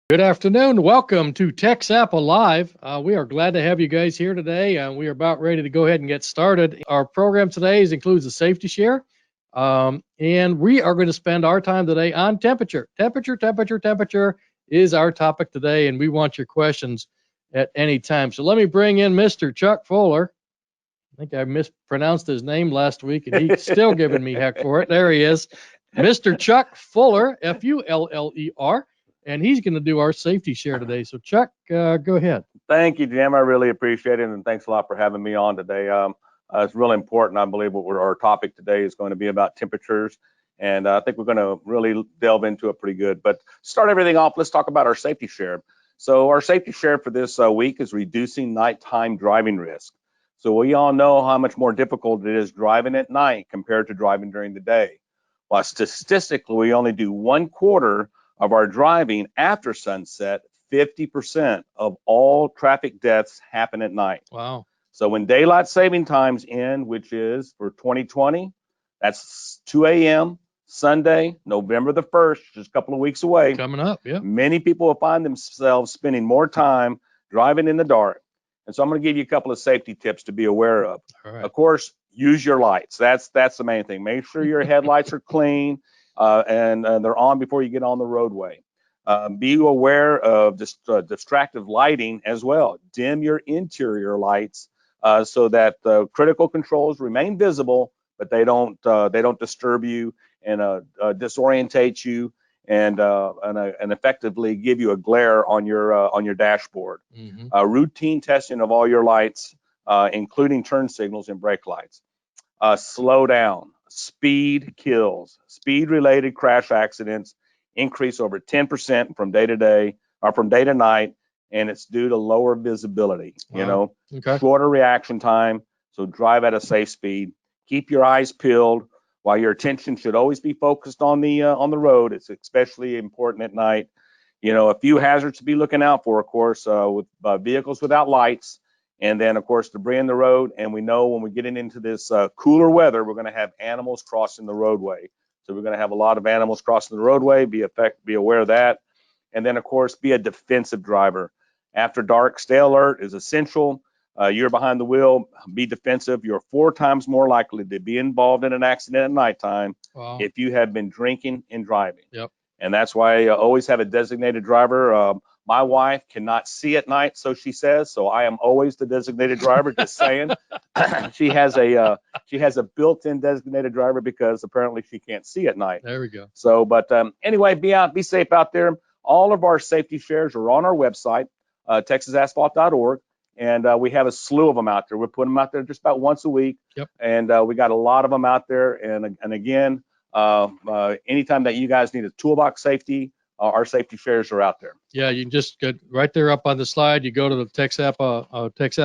Good afternoon. Welcome to TXAPA Live. We are glad to have you guys here today, and we are about ready to go ahead and get started. Our program today includes a safety share, and we are going to spend our time today on temperature. Temperature is our topic today, and we want your questions at any time. So let me bring in Mr. Chuck Fuller. I think I mispronounced his name last week, and he's still giving me heck for it. There he is, Mr. Chuck Fuller, Fuller. And he's going to do our safety share today. So, Chuck, go ahead. Thank you, Jim. I really appreciate it, and thanks a lot for having me on today. It's really important. I believe our topic today is going to be about temperatures, and I think we're going to really delve into it pretty good. But to start everything off, let's talk about our safety share. So our safety share for this week is reducing nighttime driving risk. So we all know how much more difficult it is driving at night compared to driving during the day. While statistically, we only do 1/4 of our driving after sunset, 50% of all traffic deaths happen at night. Wow. So when daylight saving times end, which is for 2020, that's 2 a.m. Sunday, November the 1st, just a couple of weeks away. Coming up, yeah. Many people will find themselves spending more time driving in the dark. And so I'm going to give you a couple of safety tips to be aware of. All right. Of course, use your lights. That's the main thing. Make sure your headlights are clean. And they're on before you get on the roadway. Be aware of distractive lighting as well. Dim your interior lights so that the critical controls remain visible, but they don't disturb you and disorientate you and effectively give you a glare on your dashboard. Mm-hmm. Routine testing of all your lights, including turn signals and brake lights. Slow down. Speed kills. Speed-related crash accidents increase over 10% from day to day or from day to night, and it's due to lower visibility. Wow. Okay. Shorter reaction time. So drive at a safe speed. Keep your eyes peeled. While your attention should always be focused on the road, it's especially important at night. A few hazards to be looking out for, of course, with vehicles without lights. And then, of course, debris in the road. And we know when we're getting into this cooler weather, we're going to have animals crossing the roadway. So we're going to have a lot of animals crossing the roadway. Be aware of that. And then, of course, be a defensive driver. After dark, stay alert is essential. You're behind the wheel. Be defensive. You're 4 times more likely to be involved in an accident at nighttime. Wow. If you have been drinking and driving. Yep. And that's why I always have a designated driver. My wife cannot see at night, so she says. So I am always the designated driver. Just saying, she has a built-in designated driver because apparently she can't see at night. There we go. So, but anyway, be safe out there. All of our safety shares are on our website, TexasAsphalt.org, and we have a slew of them out there. We put them out there just about once a week. Yep. And we got a lot of them out there. And again, anytime that you guys need a toolbox safety. Our safety shares are out there. Yeah, you can just get right there up on the slide. You go to the TXAPA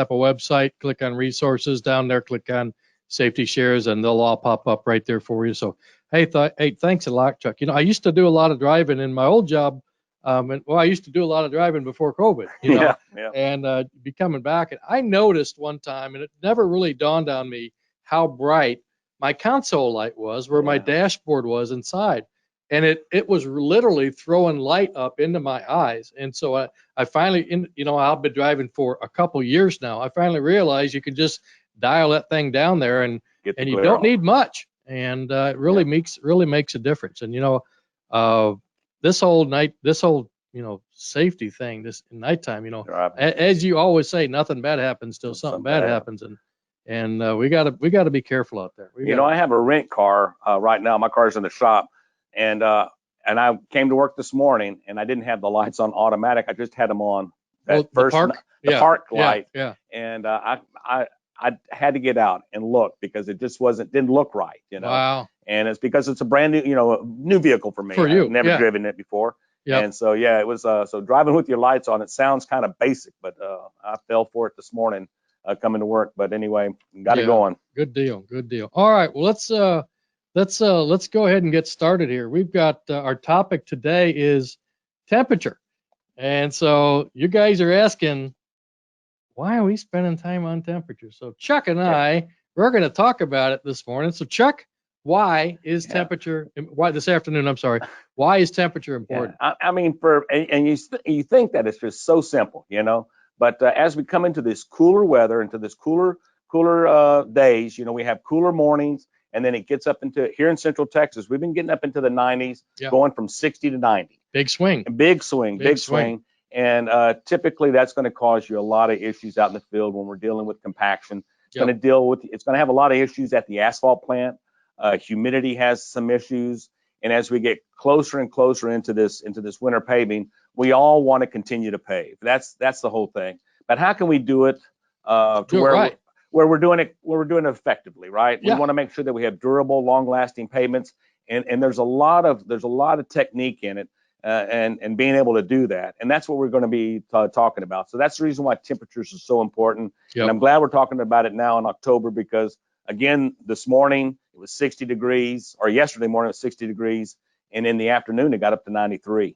website, click on resources down there, click on safety shares, and they'll all pop up right there for you. So, hey, thanks a lot, Chuck. I used to do a lot of driving in my old job. I used to do a lot of driving before COVID. Yeah. And be coming back. And I noticed one time, and it never really dawned on me how bright my console light was, where my dashboard was inside. And it was literally throwing light up into my eyes. And so I finally, I've been driving for a couple years now. I finally realized you can just dial that thing down there and you don't need much. And it really makes a difference. And, this whole safety thing, this nighttime, as you always say, nothing bad happens till something bad happens. And we gotta be careful out there. I have a rent car right now. My car's in the shop. And I came to work this morning and I didn't have the lights on automatic. I just had them on that the park light. Yeah. And I had to get out and look because it just didn't look right, Wow. And it's because it's a brand new, new vehicle for me. For you. I've never driven it before. Yep. And so, it was, so driving with your lights on, it sounds kind of basic, but I fell for it this morning coming to work. But anyway, got it going. Good deal. All right. Well, let's go ahead and get started here. We've got our topic today is temperature. And so you guys are asking, why are we spending time on temperature? So Chuck and we're going to talk about it this morning. So Chuck, why is temperature, why this afternoon, I'm sorry, why is temperature important? I mean, and you think that it's just so simple, you know, but as we come into this cooler weather, into this cooler days, you know, we have cooler mornings, and then it gets up into here in Central Texas. We've been getting up into the 90s, going from 60 to 90. Big swing. Big swing. And typically that's going to cause you a lot of issues out in the field when we're dealing with compaction. It's going to have a lot of issues at the asphalt plant. Humidity has some issues. And as we get closer and closer into this winter paving, we all want to continue to pave. That's the whole thing. But how can we do it where we're doing it effectively, right? We want to make sure that we have durable, long-lasting pavements, and there's a lot of technique in it, and being able to do that, and that's what we're going to be talking about. So that's the reason why temperatures are so important. And I'm glad we're talking about it now in October, because again, this morning it was 60 degrees, or yesterday morning it was 60 degrees, and in the afternoon it got up to 93.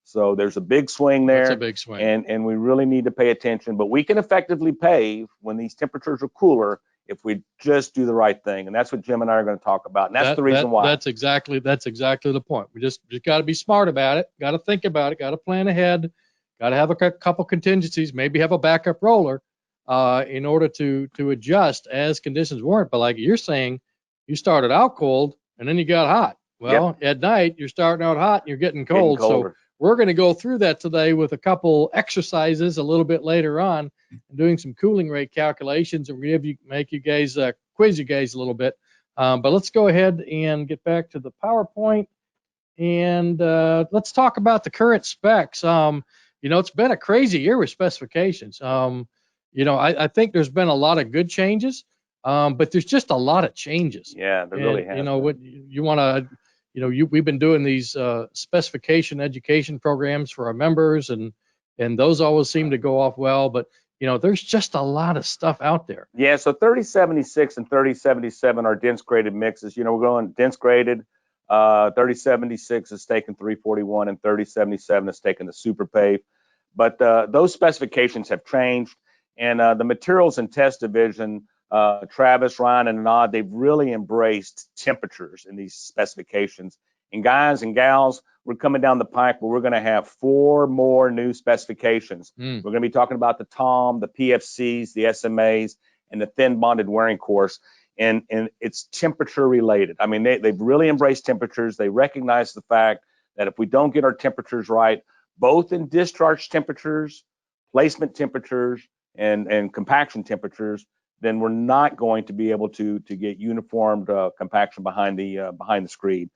So there's a big swing there. That's a big swing. And we really need to pay attention. But we can effectively pave when these temperatures are cooler if we just do the right thing. And that's what Jim and I are going to talk about. And that's the reason why. That's exactly the point. We just got to be smart about it. Got to think about it. Got to plan ahead. Got to have a couple contingencies. Maybe have a backup roller in order to adjust as conditions warrant. But like you're saying, you started out cold and then you got hot. Well, at night you're starting out hot and you're getting cold. So we're going to go through that today with a couple exercises a little bit later on, doing some cooling rate calculations, and make you guys quiz you guys a little bit. But let's go ahead and get back to the PowerPoint, and let's talk about the current specs. You know, it's been a crazy year with specifications. You know, I think there's been a lot of good changes, but there's just a lot of changes. Yeah, there really has. You know, what you want to. You know, we've been doing these specification education programs for our members, and those always seem to go off well. But you know, there's just a lot of stuff out there. Yeah, so 3076 and 3077 are dense graded mixes. You know, we're going dense graded. 3076 is taking 341, and 3077 is taking the super pave. But those specifications have changed, and the materials and test division. Travis, Ryan, and Anand, they've really embraced temperatures in these specifications. And guys and gals, we're coming down the pike where we're going to have 4 more new specifications. We're going to be talking about the TOM, the PFCs, the SMAs, and the thin bonded wearing course. And it's temperature related. I mean, they've really embraced temperatures. They recognize the fact that if we don't get our temperatures right, both in discharge temperatures, placement temperatures, and compaction temperatures, then we're not going to be able to get uniformed compaction behind the screed.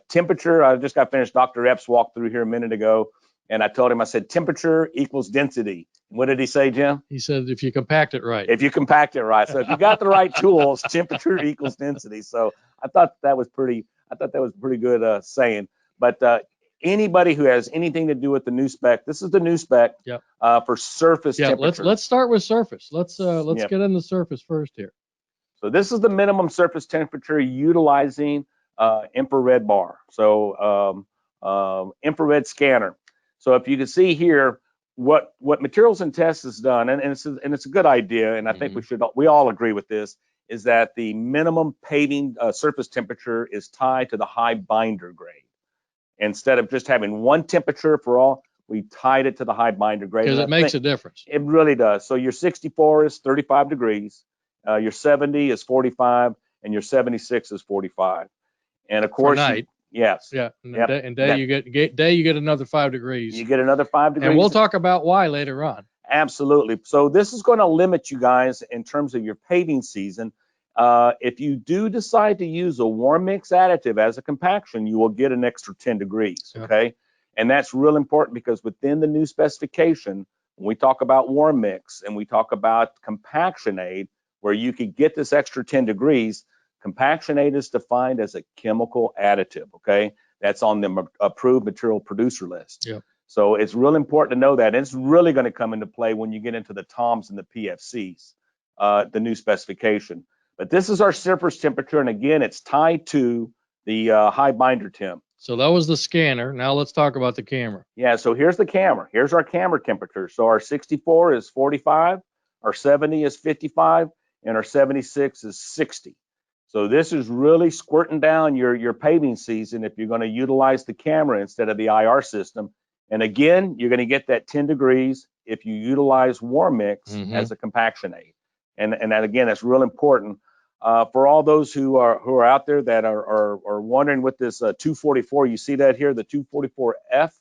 Temperature, I just got finished. Dr. Epps walked through here a minute ago, and I told him, I said, temperature equals density. What did he say, Jim? He said, if you compact it right. If you compact it right. So if you got the right tools, temperature equals density. So I thought that was pretty good saying. But anybody who has anything to do with the new spec, this is the new spec for surface temperature. Let's start with surface. Let's get into surface first here. So this is the minimum surface temperature utilizing infrared bar. So infrared scanner. So if you can see here, what Materials and Tests has done, and it's a good idea, and I think we all agree with this, is that the minimum paving surface temperature is tied to the high binder grade. Instead of just having one temperature for all, we tied it to the high binder grade. Because it makes a difference. It really does. So your 64 is 35 degrees, your 70 is 45, and your 76 is 45. And of course, for night. Yes. Yeah. And day you get another 5 degrees. You get another 5 degrees. And we'll talk about why later on. Absolutely. So this is going to limit you guys in terms of your paving season. If you do decide to use a warm mix additive as a compaction, you will get an extra 10 degrees, okay? And that's real important because within the new specification, when we talk about warm mix and we talk about compaction aid, where you could get this extra 10 degrees, compaction aid is defined as a chemical additive, okay? That's on the approved material producer list. So it's real important to know that. And it's really going to come into play when you get into the TOMs and the PFCs, the new specification. But this is our surface temperature, and again, it's tied to the high binder temp. So that was the scanner. Now let's talk about the camera. Yeah, so here's the camera. Here's our camera temperature. So our 64 is 45, our 70 is 55, and our 76 is 60. So this is really squirting down your paving season if you're going to utilize the camera instead of the IR system. And again, you're going to get that 10 degrees if you utilize warm mix as a compaction aid. And that, again, that's real important for all those who are out there that are wondering with this 244. You see that here, the 244F.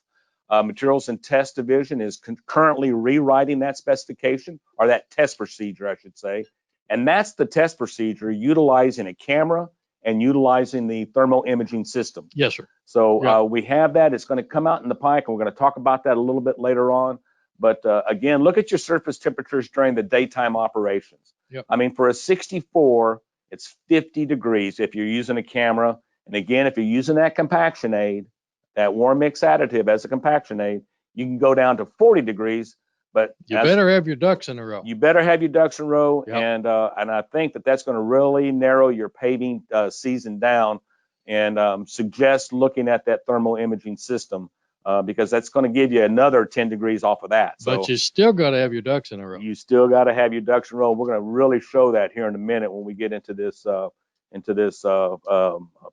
Materials and Test Division is currently rewriting that specification, or that test procedure, I should say. And that's the test procedure utilizing a camera and utilizing the thermal imaging system. Yes, sir. So we have that. It's going to come out in the pike, and we're going to talk about that a little bit later on. But again, look at your surface temperatures during the daytime operations. Yep. I mean, for a 64, it's 50 degrees if you're using a camera. And again, if you're using that compaction aid, that warm mix additive as a compaction aid, you can go down to 40 degrees. But you better have your ducks in a row. You better have your ducks in a row. Yep. And I think that's going to really narrow your paving season down, and suggest looking at that thermal imaging system because that's going to give you another 10 degrees off of that. But you still got to have your ducks in a row. You still got to have your ducks in a row. We're going to really show that here in a minute when we get into this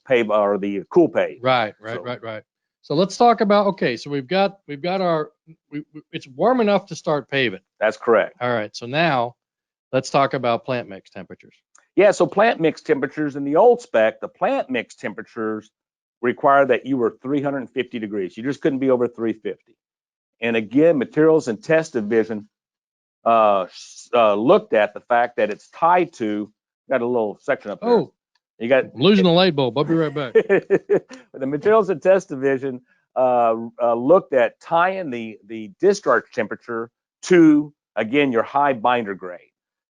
pave, or the cool pave. Right. So let's talk about, okay, so we've got our, it's warm enough to start paving. That's correct. All right, so now let's talk about plant mix temperatures. Yeah, so plant mix temperatures in the old spec, the plant mix temperatures require that you were 350 degrees. You just couldn't be over 350. And again, Materials and Test Division looked at the fact that it's tied to, got a little section up there. Oh. You got I'm losing the light bulb. I'll be right back. The Materials and Test Division looked at tying the discharge temperature to, again, your high binder grade.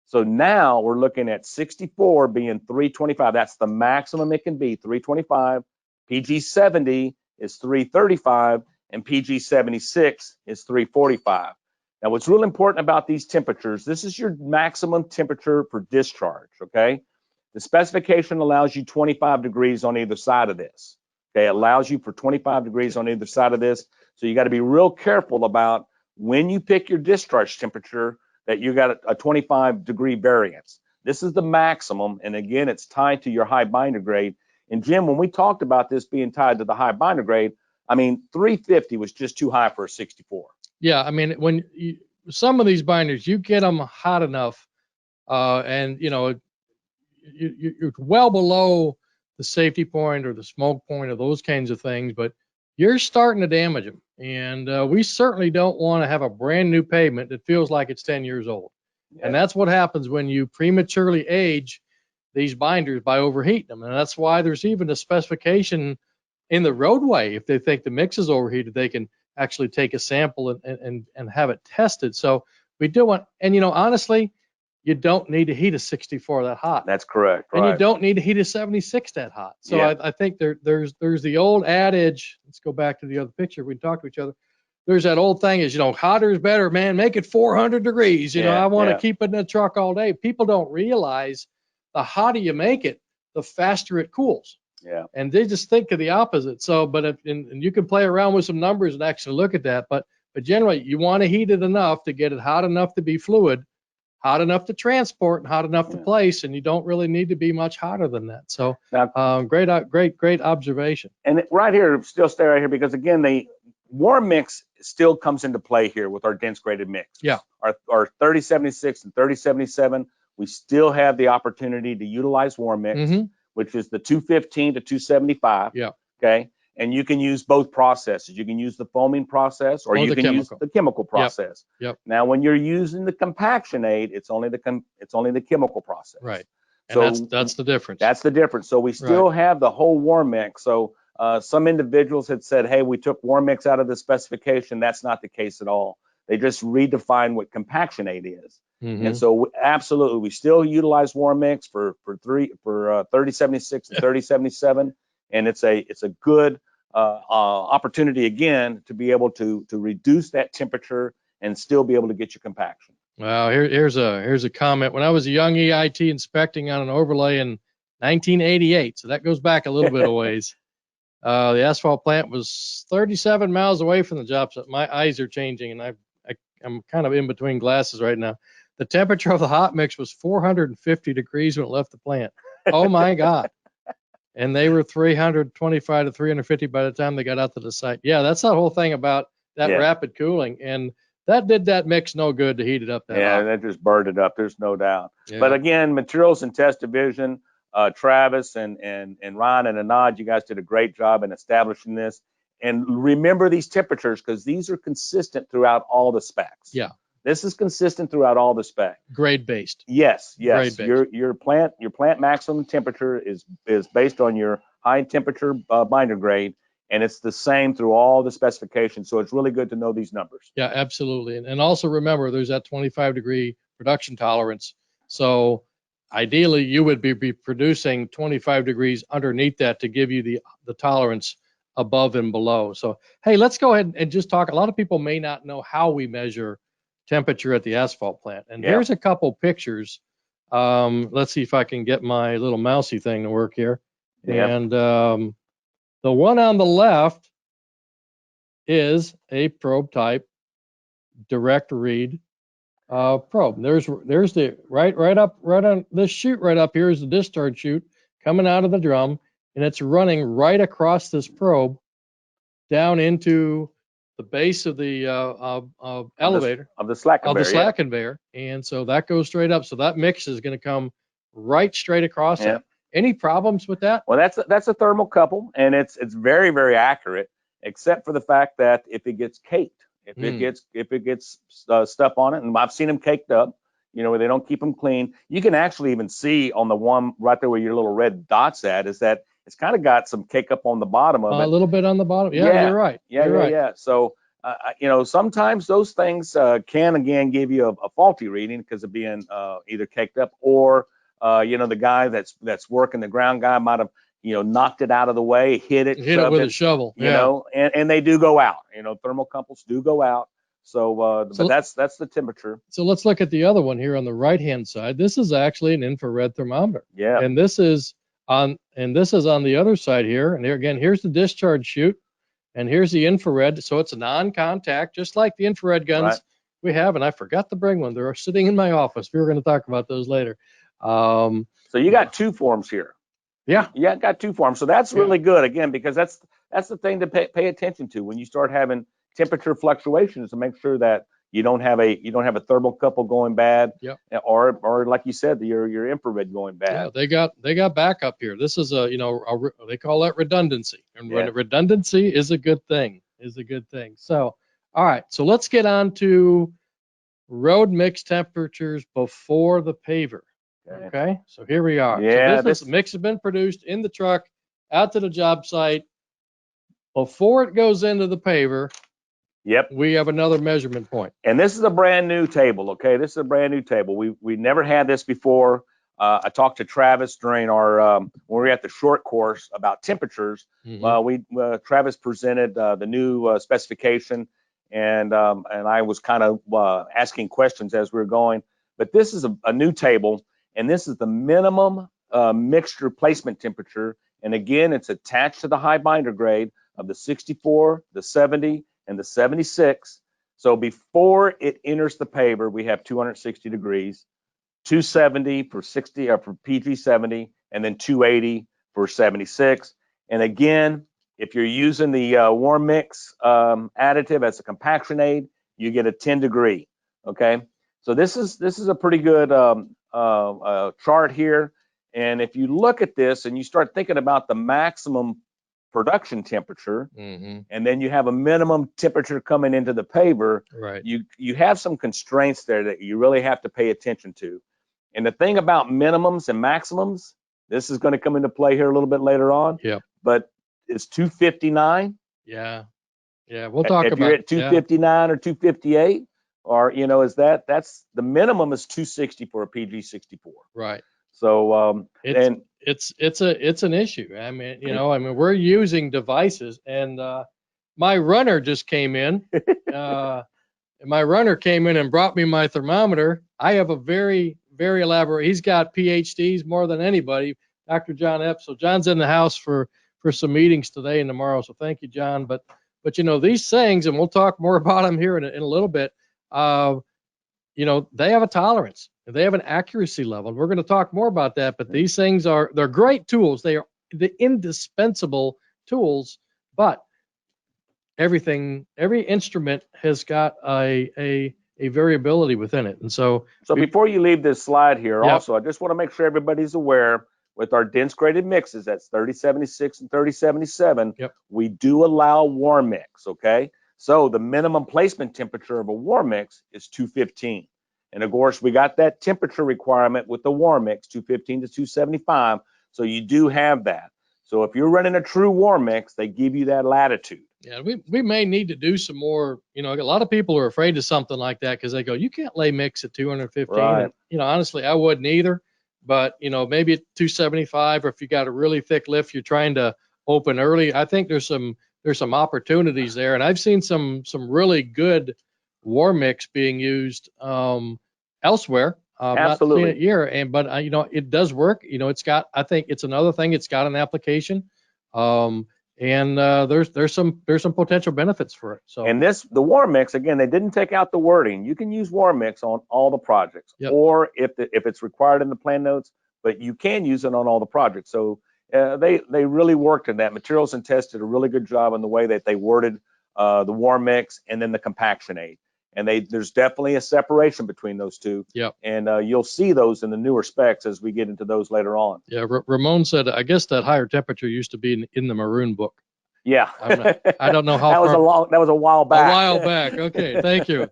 So now we're looking at 64 being 325. That's the maximum it can be, 325. PG 70 is 335, and PG 76 is 345. Now, what's real important about these temperatures, this is your maximum temperature for discharge, okay? The specification allows you 25 degrees on either side of this. Okay, it allows you for 25 degrees on either side of this. So you got to be real careful about when you pick your discharge temperature that you got a 25 degree variance. This is the maximum, and again, it's tied to your high binder grade. And Jim, when we talked about this being tied to the high binder grade, I mean, 350 was just too high for a 64. Yeah, I mean, when some of these binders, you get them hot enough, and you know, you're well below the safety point or the smoke point or those kinds of things, but you're starting to damage them. And we certainly don't want to have a brand new pavement that feels like it's 10 years old. Yeah. And that's what happens when you prematurely age these binders by overheating them. And that's why there's even a specification in the roadway. If they think the mix is overheated, they can actually take a sample and have it tested. So we do want, and you know, honestly, you don't need to heat a 64 that hot. That's correct. And right. you don't need to heat a 76 that hot. So yeah. I think there's the old adage. Let's go back to the other picture. We talked to each other. There's that old thing is, you know, hotter is better, man. Make it 400 degrees. You know, I want to keep it in the truck all day. People don't realize the hotter you make it, the faster it cools. Yeah. And they just think of the opposite. So, but and you can play around with some numbers and actually look at that. But generally, you want to heat it enough to get it hot enough to be fluid, hot enough to transport, and hot enough to place, and you don't really need to be much hotter than that. So great observation. And right here, still stay right here, because again, the warm mix still comes into play here with our dense graded mix. Yeah. Our 3076 and 3077, we still have the opportunity to utilize warm mix, which is the 215 to 275. Yeah. Okay. And you can use both processes. You can use the foaming process, or you can use the chemical process. Yep. Now, when you're using the compaction aid, it's only the chemical process. Right. And so that's the difference. That's the difference. So we still have the whole warm mix. So some individuals had said, hey, we took warm mix out of the specification. That's not the case at all. They just redefined what compaction aid is. And so absolutely, we still utilize warm mix for 3076 and 3077, and it's a good opportunity again to be able to reduce that temperature and still be able to get your compaction. Well, here's a comment. When I was a young EIT inspecting on an overlay in 1988, so that goes back a little bit of ways. The asphalt plant was 37 miles away from the job site. My eyes are changing, and I'm kind of in between glasses right now. The temperature of the hot mix was 450 degrees when it left the plant. Oh my God. And they were 325 to 350 by the time they got out to the site. Yeah, that's the whole thing about that Yeah. rapid cooling. And that did that mix no good to heat it up that Yeah, hot. that just burned it up. There's no doubt. Yeah. But again, materials and test division, Travis and Ron and Anad, you guys did a great job in establishing this. And remember these temperatures because these are consistent throughout all the specs. Yeah. This is consistent throughout all the specs. Grade based. Yes, Grade yes. based. Your plant maximum temperature is based on your high temperature binder grade, and it's the same through all the specifications. So it's really good to know these numbers. Yeah, absolutely. And also remember, there's that 25-degree production tolerance. So ideally, you would be producing 25 degrees underneath that to give you the tolerance above and below. So, hey, let's go ahead and just talk. A lot of people may not know how we measure temperature at the asphalt plant. And Yeah. here's a couple pictures. Let's see if I can get my little mousy thing to work here. Yeah. And the one on the left is a probe type direct read probe. There's the right on this chute right up here is the discharge chute coming out of the drum, and it's running right across this probe down into the base of the elevator of the slack conveyor. of the slack conveyor, and so that goes straight up. So that mix is going to come right straight across Yeah. that. Any problems with that? Well, that's a thermocouple, and it's very, very accurate, except for the fact that if it gets caked, if it gets stuff on it, and I've seen them caked up, you know, where they don't keep them clean. You can actually even see on the one right there where your little red dot's at, is that it's kind of got some cake up on the bottom of it. A little bit on the bottom. Yeah, you're right. You're right. Yeah. So, you know, sometimes those things can again give you a faulty reading because of being either caked up or you know, the guy that's working, the ground guy might have, you know, knocked it out of the way, hit it with a shovel, you know, and they do go out. You know, thermocouples do go out. So, but that's the temperature. So let's look at the other one here on the right-hand side. This is actually an infrared thermometer. Yeah. And this is on the other side here. And here again, here's the discharge chute, and here's the infrared. So it's a non-contact, just like the infrared guns we have. And I forgot to bring one. They're sitting in my office. We were going to talk about those later. So you got two forms here. Yeah. Yeah, got two forms. So that's really good again, because that's the thing to pay attention to when you start having temperature fluctuations, to make sure that you don't have a thermocouple going bad, or like you said, your infrared going bad. Yeah, they got backup here. This is they call that redundancy, and redundancy is a good thing. So, all right, so let's get on to road mix temperatures before the paver. Okay, so here we are. Yeah, so this mix has been produced in the truck, out to the job site. Before it goes into the paver, we have another measurement point. And this is a brand new table, okay? This is a brand new table. We never had this before. I talked to Travis during our when we were at the short course about temperatures. Travis presented the new specification, and I was kind of asking questions as we were going. But this is a new table, and this is the minimum mixture placement temperature. And again, it's attached to the high binder grade of the 64, the 70, and the 76. So before it enters the paver, we have 260 degrees, 270 for 60 or for PG 70, and then 280 for 76. And again, if you're using the warm mix additive as a compaction aid, you get a 10 degree. Okay, so this is a pretty good chart here. And if you look at this and you start thinking about the maximum production temperature, and then you have a minimum temperature coming into the paver, you have some constraints there that you really have to pay attention to. And the thing about minimums and maximums, this is going to come into play here a little bit later on. But it's 259. Yeah, we'll talk about. If you're at 259 or 258, or you know, that's the minimum is 260 for a PG 64. Right. So it's an issue. I mean, you know, we're using devices, and my runner just came in. My runner came in and brought me my thermometer. I have a very, very elaborate. He's got PhDs more than anybody, Dr. John Epps. So John's in the house for some meetings today and tomorrow. So thank you, John. But you know, these things, and we'll talk more about them here in a little bit. you know, they have a tolerance. They have an accuracy level. We're going to talk more about that, but these things they're great tools. They are the indispensable tools, but every instrument has got a variability within it. And so before you leave this slide here, Yep. also, I just want to make sure everybody's aware with our dense graded mixes, that's 3076 and 3077, Yep. we do allow warm mix, okay? So the minimum placement temperature of a warm mix is 215. And of course, we got that temperature requirement with the warm mix, 215 to 275. So you do have that. So if you're running a true warm mix, they give you that latitude. Yeah, we may need to do some more. You know, a lot of people are afraid of something like that because they go, you can't lay mix at 215. Right. And, you know, honestly, I wouldn't either. But, you know, maybe at 275, or if you got a really thick lift, you're trying to open early. I think there's some opportunities there. And I've seen some really good warm mix being used elsewhere. Not Absolutely. seen it here, but you know, it does work. You know, I think it's another thing. It's got an application. And there's some potential benefits for it. So, and the warm mix, again, they didn't take out the wording. You can use warm mix on all the projects, Yep. or if it's required in the plan notes, but you can use it on all the projects. So they really worked in that. Materials and Test did a really good job in the way that they worded the warm mix and then the compaction aid. And there's definitely a separation between those two. Yep. And you'll see those in the newer specs as we get into those later on. Yeah, Ramon said, I guess that higher temperature used to be in the maroon book. Yeah. I don't know how that was a while back. A while back. Okay. Thank you.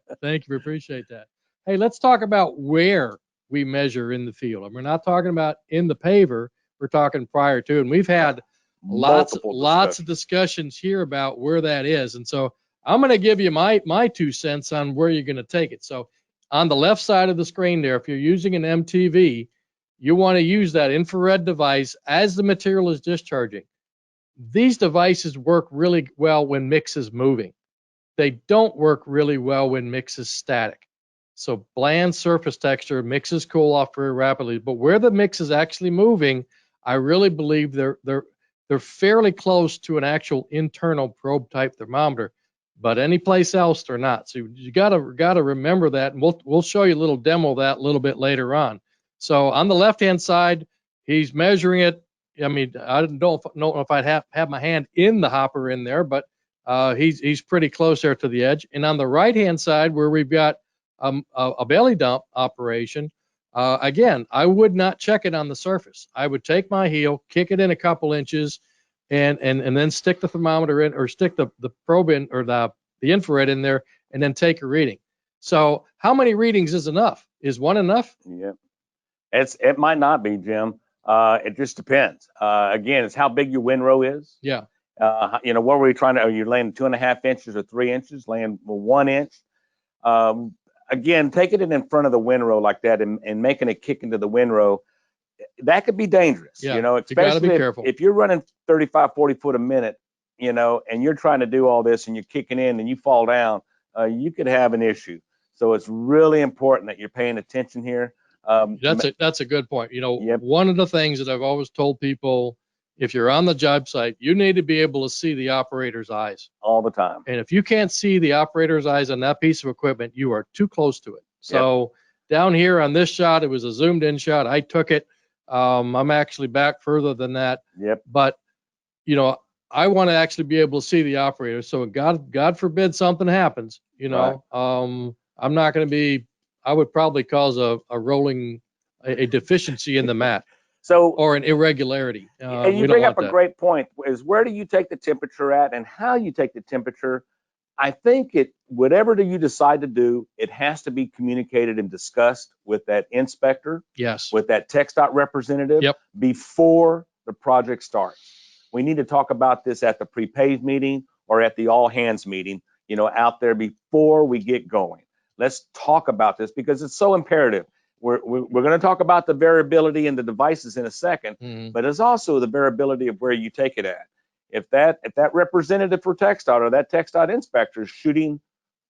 We appreciate that. Hey, let's talk about where we measure in the field. And we're not talking about in the paver. We're talking prior to. And we've had lots of discussions here about where that is. And so I'm going to give you my 2 cents on where you're going to take it. So on the left side of the screen there, if you're using an MTV, you want to use that infrared device as the material is discharging. These devices work really well when mix is moving. They don't work really well when mix is static. So bland surface texture, mixes cool off very rapidly. But where the mix is actually moving, I really believe they're fairly close to an actual internal probe type thermometer. But any place else they're not. So you gotta remember that, and we'll show you a little demo of that a little bit later on. So on the left-hand side, he's measuring it. I mean, I don't know if I'd have my hand in the hopper in there, but he's pretty close there to the edge. And on the right-hand side, where we've got a belly dump operation, again, I would not check it on the surface. I would take my heel, kick it in a couple inches, and then stick the thermometer in, or stick the probe in, or the infrared in there, and then take a reading. So how many readings is enough? Is one enough? Yeah, it might not be, Jim. It just depends. Again, it's how big your windrow is. Yeah. You know, what were you trying to? Are you laying 2.5 inches or 3 inches? Laying 1 inch? Again, taking it in front of the windrow like that and making it kick into the windrow, that could be dangerous. Yeah, you know, especially if you're running 35, 40 foot a minute, you know, and you're trying to do all this and you're kicking in and you fall down, you could have an issue. So it's really important that you're paying attention here. That's a good point. You know, Yep. One of the things that I've always told people, if you're on the job site, you need to be able to see the operator's eyes all the time. And if you can't see the operator's eyes on that piece of equipment, you are too close to it. So down here on this shot, it was a zoomed in shot. I took it. I'm actually back further than that. Yep. But, you know, I want to actually be able to see the operator. So God forbid something happens, you know, right. I'm not going to be, I would probably cause a deficiency in the mat. So, or an irregularity. And you bring up a great point, is where do you take the temperature at and how you take the temperature. I think whatever you decide to do, it has to be communicated and discussed with that inspector, yes, with that TxDOT representative, yep, before the project starts. We need to talk about this at the pre-pave meeting or at the all hands meeting, you know, out there before we get going. Let's talk about this because it's so imperative. We're going to talk about the variability in the devices in a second, but it's also the variability of where you take it at. If that representative for TxDOT or that TxDOT inspector is shooting,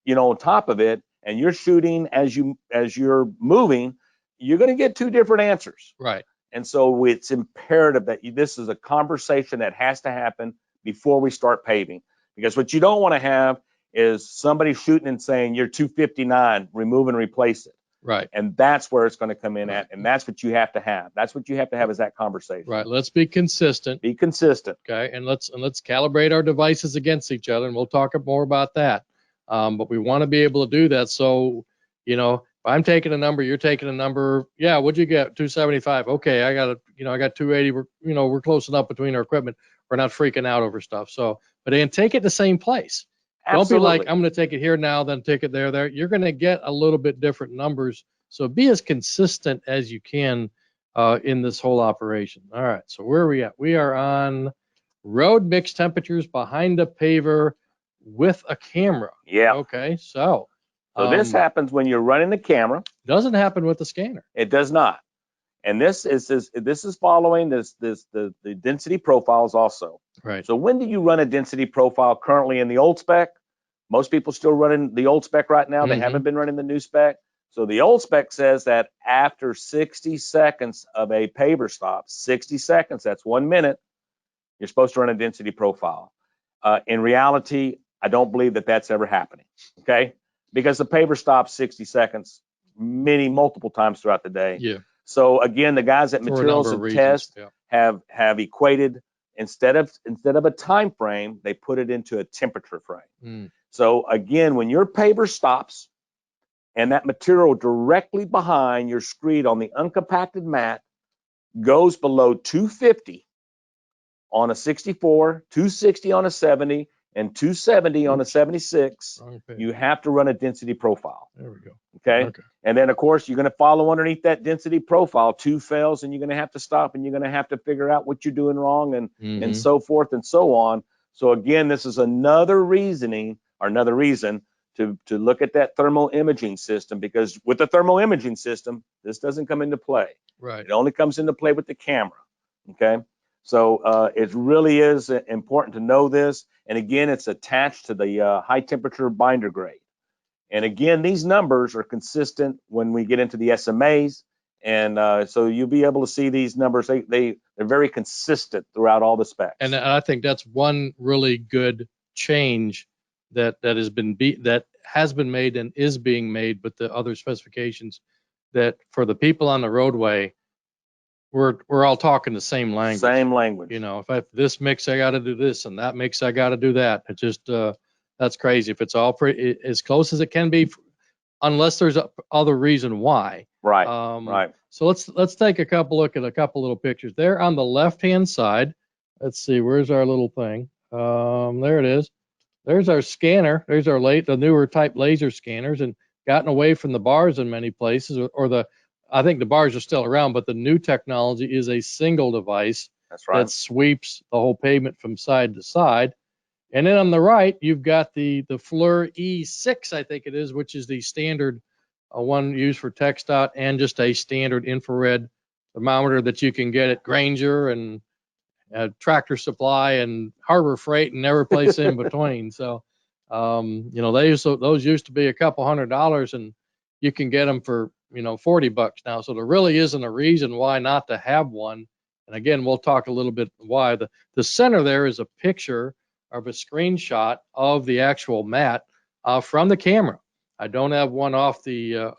you know, on top of it, and you're shooting as you're moving, you're going to get two different answers. Right. And so it's imperative that this is a conversation that has to happen before we start paving, because what you don't want to have is somebody shooting and saying you're 259, remove and replace it. Right. And that's where it's going to come in at, and that's what you have to have. That's what you have to have is that conversation. Right. Let's be consistent. Be consistent. Okay. And let's calibrate our devices against each other, and we'll talk more about that. But we want to be able to do that. So, if I'm taking a number, you're taking a number. Yeah. What'd you get? 275. Okay. I got I got 280. We're close enough between our equipment. We're not freaking out over stuff. So, but then take it the same place. Absolutely. Don't be like, I'm going to take it here now, then take it there. You're going to get a little bit different numbers. So be as consistent as you can in this whole operation. All right. So where are we at? We are on road mix temperatures behind a paver with a camera. Yeah. Okay. So this happens when you're running the camera. Doesn't happen with the scanner. It does not. And this is following the density profiles also. Right. So when do you run a density profile currently in the old spec? Most people still running the old spec right now. They haven't been running the new spec. So the old spec says that after 60 seconds of a paver stop, 60 seconds, that's 1 minute, you're supposed to run a density profile. In reality, I don't believe that that's ever happening, okay? Because the paver stops 60 seconds multiple times throughout the day. Yeah. So again, the guys at Materials and Test have equated, instead of a time frame, they put it into a temperature frame. So again, when your paver stops and that material directly behind your screed on the uncompacted mat goes below 250 on a 64, 260 on a 70, and 270 on a 76, you have to run a density profile. There we go. Okay. And then of course you're going to follow underneath that density profile. 2 fails and you're going to have to stop and you're going to have to figure out what you're doing wrong and so forth and so on. So again, this is another reason to look at that thermal imaging system, because with the thermal imaging system, this doesn't come into play. Right. It only comes into play with the camera. Okay. So it really is important to know this. And again, it's attached to the high temperature binder grade. And again, these numbers are consistent when we get into the SMAs. And so you'll be able to see these numbers. They're very consistent throughout all the specs. And I think that's one really good change that has been made and is being made with the other specifications, that for the people on the roadway, we're all talking the same language. Same language. If I have this mix, I got to do this, and that mix, I got to do that. It just that's crazy. If it's all as close as it can be, unless there's other reason why. Right. Right. So let's take a look at a couple little pictures. There on the left-hand side. Let's see, where's our little thing? There it is. There's our scanner. There's the newer type laser scanners, and gotten away from the bars in many places, I think the bars are still around, but the new technology is a single device. That's right. That sweeps the whole pavement from side to side. And then on the right, you've got the FLIR E6, I think it is, which is the standard one used for TxDOT, and just a standard infrared thermometer that you can get at Granger and Tractor Supply and Harbor Freight and every place in between. So, those used to be a couple $100, and you can get them for $40 now. So there really isn't a reason why not to have one. And again, we'll talk a little bit why. The center there is a picture of a screenshot of the actual mat from the camera. I don't have one off the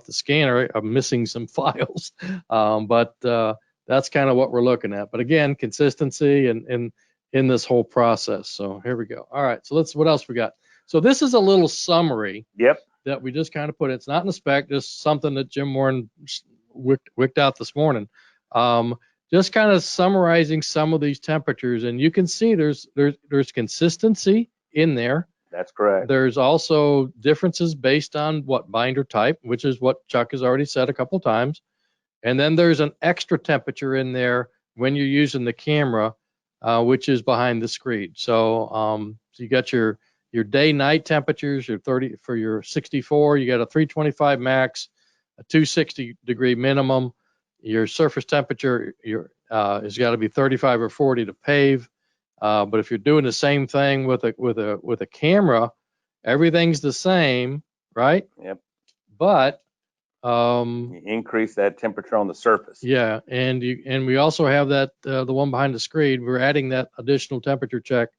scanner. I'm missing some files, but that's kind of what we're looking at. But again, consistency and in this whole process. So here we go. All right. So what else we got? So this is a little summary. Yep. That we just kind of put. It's not in the spec, just something that Jim Warren wicked out this morning. Just kind of summarizing some of these temperatures, and you can see there's consistency in there. That's correct. There's also differences based on what binder type, which is what Chuck has already said a couple times. And then there's an extra temperature in there when you're using the camera, which is behind the screed. So you got your day-night temperatures, your 30 for your 64, you got a 325 max, a 260 degree minimum. Your surface temperature has got to be 35 or 40 to pave. But if you're doing the same thing with a camera, everything's the same, right? Yep. But you increase that temperature on the surface. Yeah, and we also have that the one behind the screed. We're adding that additional temperature check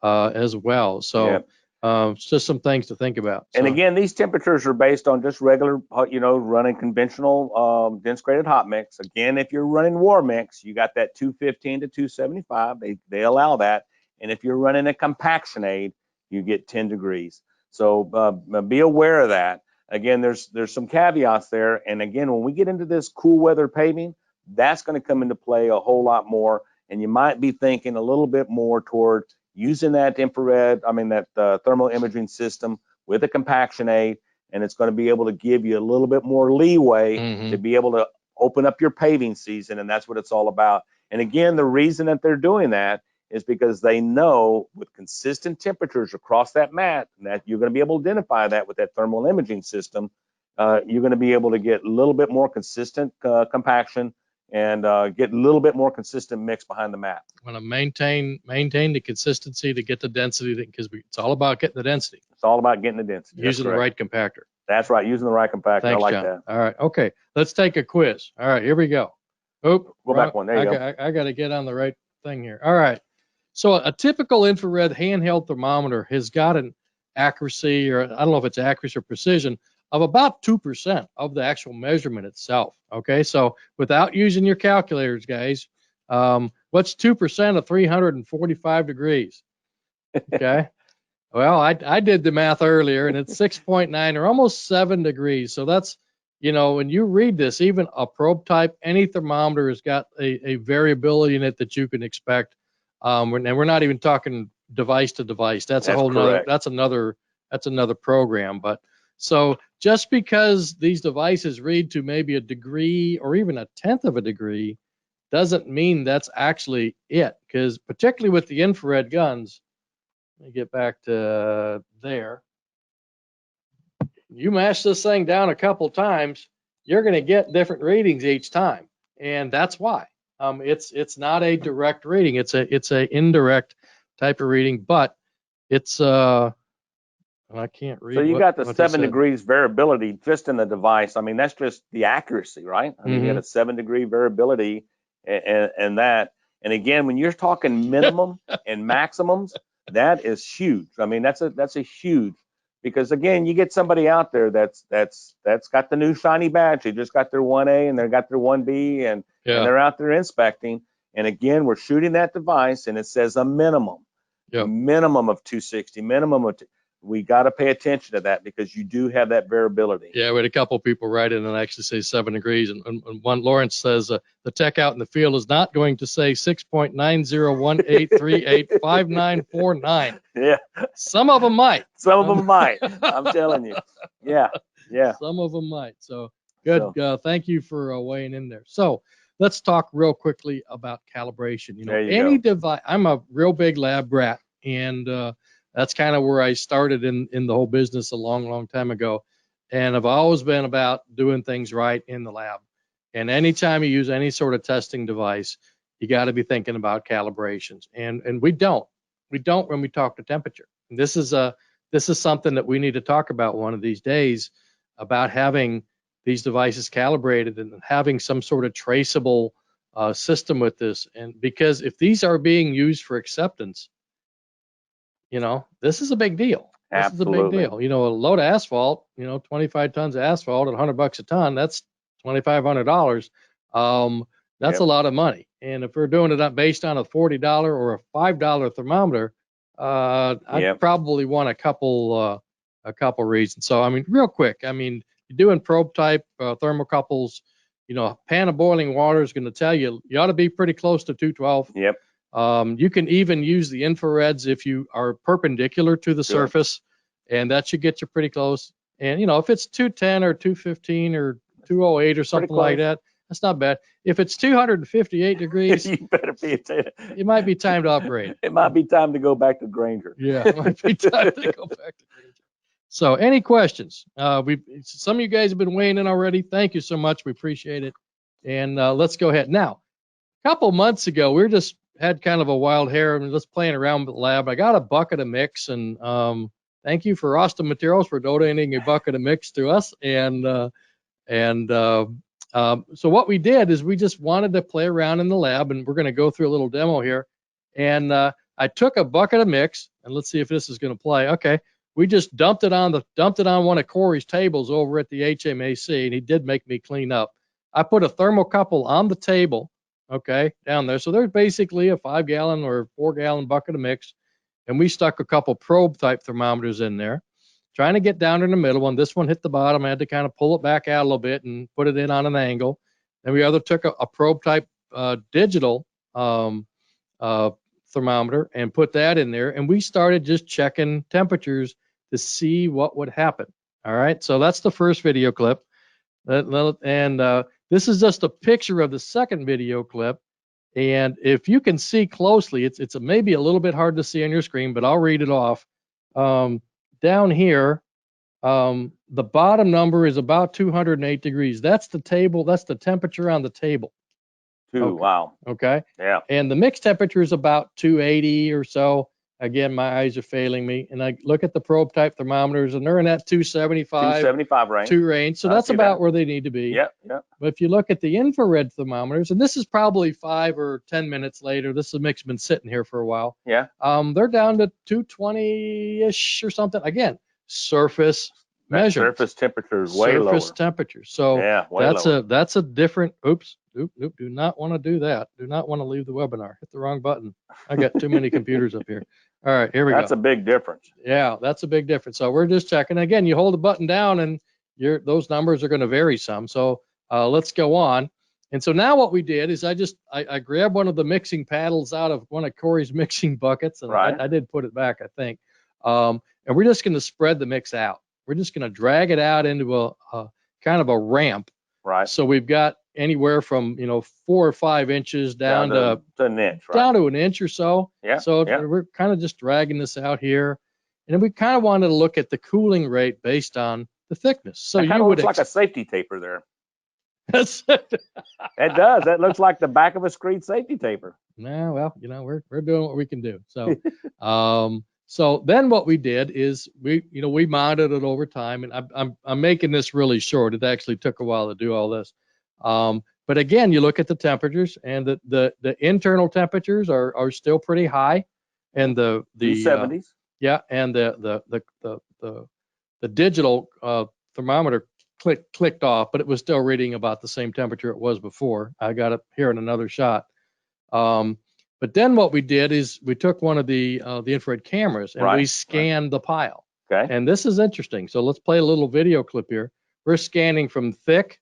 as well. So. Yep. It's just some things to think about. And So, again, these temperatures are based on just regular, running conventional dense graded hot mix. Again, if you're running war mix, you got that 215 to 275. They allow that. And if you're running a compaction aid, you get 10 degrees. So be aware of that. Again, there's some caveats there. And again, when we get into this cool weather paving, that's going to come into play a whole lot more. And you might be thinking a little bit more toward using that that thermal imaging system with a compaction aid, and it's going to be able to give you a little bit more leeway to be able to open up your paving season, and that's what it's all about. And again, the reason that they're doing that is because they know with consistent temperatures across that mat that you're going to be able to identify that with that thermal imaging system. You're going to be able to get a little bit more consistent compaction and get a little bit more consistent mix behind the mat. Want to maintain the consistency to get the density, because it's all about getting the density. It's all about getting the density. Using the right compactor. That's right, using the right compactor. Thanks, I like John. that. All right, okay, let's take a quiz. All right, here we go. Go back one. There you go. I got to get on the right thing here. All right. So a typical infrared handheld thermometer has got an accuracy, or I don't know if it's accuracy or precision, of about 2% of the actual measurement itself. Okay, so without using your calculators, guys, what's 2% of 345 degrees? Okay. Well, I did the math earlier, and it's 6.9 or almost 7 degrees. So that's, when you read this, even a probe type, any thermometer has got a variability in it that you can expect. And we're not even talking device to device. That's a whole nother, that's another program. But so just because these devices read to maybe a degree or even a tenth of a degree doesn't mean that's actually it. Because particularly with the infrared guns, let me get back to there. You mash this thing down a couple times, you're going to get different readings each time, and that's why. It's not a direct reading. It's a indirect type of reading, but it's I can't read. So you got the 7 degrees variability just in the device. I mean, that's just the accuracy, right? I mean, you got a 7 degree variability and that. And again, when you're talking minimum and maximums, that is huge. I mean, that's a huge, because again, you get somebody out there that's got the new shiny badge. They just got their 1A and they got their 1B and they're out there inspecting. And again, we're shooting that device and it says a minimum of 260, minimum of we got to pay attention to that, because you do have that variability. Yeah, we had a couple of people write in and actually say 7 degrees. And one, Lawrence says, the tech out in the field is not going to say 6.9018385949. Yeah. Some of them might. Some of them might. I'm telling you. Yeah. Yeah. Some of them might. So good. Thank you for weighing in there. So let's talk real quickly about calibration. Any device, I'm a real big lab rat, and that's kind of where I started in the whole business a long time ago. And I've always been about doing things right in the lab. And anytime you use any sort of testing device, you got to be thinking about calibrations. And we don't when we talk to temperature. And this is something that we need to talk about one of these days, about having these devices calibrated and having some sort of traceable system with this. And because if these are being used for acceptance, this is a big deal. This is a big deal. A load of asphalt, 25 tons of asphalt at $100 a ton, that's $2,500. That's a lot of money. And if we're doing it based on a $40 or a $5 thermometer, I'd probably want a couple reasons. So, I mean, real quick, you're doing probe type thermocouples, a pan of boiling water is going to tell you ought to be pretty close to 212. Yep. You can even use the infrareds if you are perpendicular to the surface, and that should get you pretty close. And if it's 210 or 215 or 208 or something like that, that's not bad. If it's 258 degrees, you better be attentive. It might be time to upgrade. It might be time to go back to Granger. Yeah, it might be time to go back to Granger. So, any questions? Some of you guys have been weighing in already. Thank you so much. We appreciate it. And let's go ahead. Now, a couple months ago, we just had kind of a wild hair and just playing around with the lab. I got a bucket of mix, and thank you for Austin Materials for donating a bucket of mix to us. So what we did is we just wanted to play around in the lab, and we're going to go through a little demo here. And I took a bucket of mix, and let's see if this is going to play. Okay, we just dumped it on one of Corey's tables over at the HMAC, and he did make me clean up. I put a thermocouple on the table, okay, down there. So there's basically a 5-gallon or 4-gallon bucket of mix, and we stuck a couple probe type thermometers in there, trying to get down in the middle one. This one hit the bottom. I had to kind of pull it back out a little bit and put it in on an angle. Then we took a probe type digital thermometer and put that in there, and we started just checking temperatures to see what would happen. All right, so that's the first video clip, and this is just a picture of the second video clip. And if you can see closely, it's maybe a little bit hard to see on your screen, but I'll read it off. Down here, the bottom number is about 208 degrees. That's the table. That's the temperature on the table. Okay. Wow. Okay. Yeah. And the mixed temperature is about 280 or so. Again, my eyes are failing me. And I look at the probe type thermometers, and they're in that 275 range. So that's about where they need to be. Yeah. Yeah. But if you look at the infrared thermometers, and this is probably 5 or 10 minutes later, this mix has been sitting here for a while. Yeah. They're down to 220-ish or something. Again, surface measure. Surface temperature is way lower. Surface temperature. So yeah, that's a different. Oops. Do not want to do that. Do not want to leave the webinar. Hit the wrong button. I got too many computers up here. All right, here we go. That's a big difference. Yeah, that's a big difference. So we're just checking. Again, you hold the button down and those numbers are going to vary some. So let's go on. And so now what we did is I grabbed one of the mixing paddles out of one of Corey's mixing buckets, and right. I did put it back, I think. And we're just going to spread the mix out. We're just going to drag it out into a kind of a ramp. Right. So we've got anywhere from 4 or 5 inches down to an inch, right? Down to an inch or so. Yeah. So yeah. we're kind of just dragging this out here, and then we kind of wanted to look at the cooling rate based on the thickness. So it you would looks like a safety taper there. It does. That looks like the back of a screed safety taper. Nah, well, we're doing what we can do. So, so then what we did is we mounted it over time, and I'm making this really short. It actually took a while to do all this. But again, you look at the temperatures, and the internal temperatures are still pretty high, and the 70s. Yeah, and the digital thermometer clicked off, but it was still reading about the same temperature it was before. I got it here in another shot. But then what we did is we took one of the infrared cameras and we scanned the pile. Okay. And this is interesting. So let's play a little video clip here. We're scanning from thick,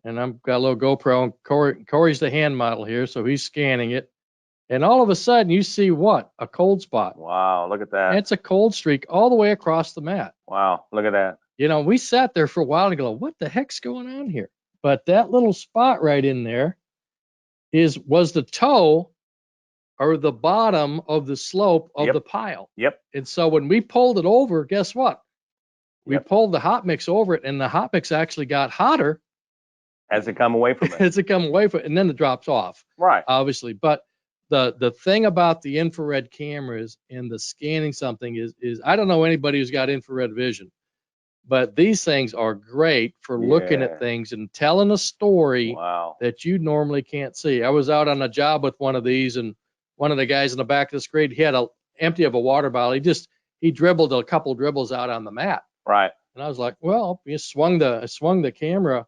and I've got a little GoPro, and Corey's the hand model here, so he's scanning it. And all of a sudden, you see what? A cold spot. Wow, look at that. It's a cold streak all the way across the mat. Wow, look at that. We sat there for a while and go, what the heck's going on here? But that little spot right in there was the toe or the bottom of the slope of the pile. Yep. And so when we pulled it over, guess what? We pulled the hot mix over it, and the hot mix actually got hotter as it come away from it. And then it drops off. Right. Obviously. But the thing about the infrared cameras and the scanning something is I don't know anybody who's got infrared vision, but these things are great for looking at things and telling a story that you normally can't see. I was out on a job with one of these, and one of the guys in the back of the screen, he had empty of a water bottle. He dribbled a couple dribbles out on the mat. Right. And I was like, well, you swung the camera